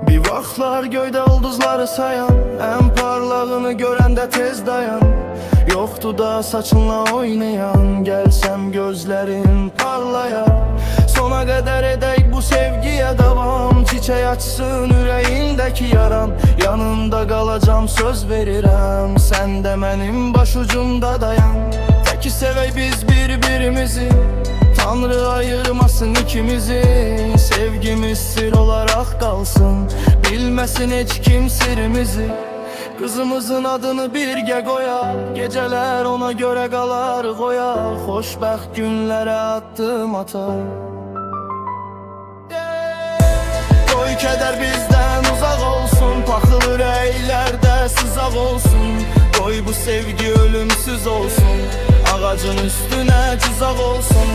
Bir vaxtlar göydə ulduzları sayan, ən parlağını görəndə tez dayan. Yoxdur da saçınla oynayan, gəlsəm gözlərin parlayar. Sona qədər edək bu sevgiyə davam, çiçək açsın ürəyindəki yaram. Yanında qalacam söz verirəm, sən də mənim başucumda dayan. Təki sevək biz bir-birimizi, Tanrı ayırmasın ikimizi. Sevgimiz sır olaraq qalsın, bilməsin heç kim sirimizi. Kızımızın adını birgə qoyaq, gecələr ona görə qalar qoyaq. Xoşbəxt günlərə addım atar. Qoy kədər bizdən uzaq olsun, paxıl ürəklərdə sızaq olsun. Qoy bu sevgi ölümsüz olsun, ağacın üstünə cızaq olsun.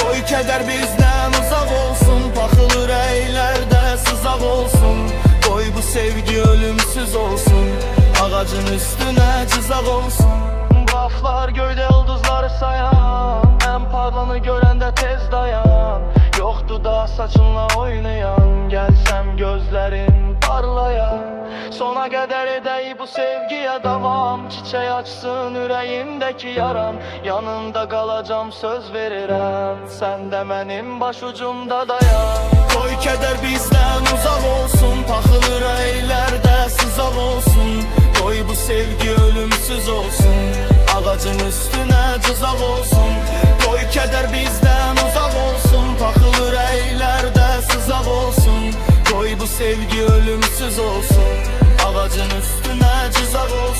Qoy kədər bizdən uzaq olsun, paxıl ürəklərdə sızaq olsun. Qoy bu sevgi ölümsüz olsun, ağacın üstünə cızaq olsun. Laflar göydə ulduzları sayan, ən parlanı görəndə tez dayan. Yoxdur da saçınla oynayan, gəlsəm gözlərin parlayar. Sona qədər edək bu sevgiyə davam, çiçək açsın ürəyimdəki yaram. Yanında qalacam söz verirəm, sən də mənim başucumda dayan. Qoy kədər bizdən uzaq olsun, paxıl ürəklərdə sızaq olsun. Qoy bu sevgi ölümsüz olsun, ağacın üstünə cızaq olsun. Qoy kədər bizdən uzaq olsun, paxıl ürəklərdə sızaq olsun. Qoy bu sevgi ölümsüz olsun, ağacın üstünə cızaq olsun.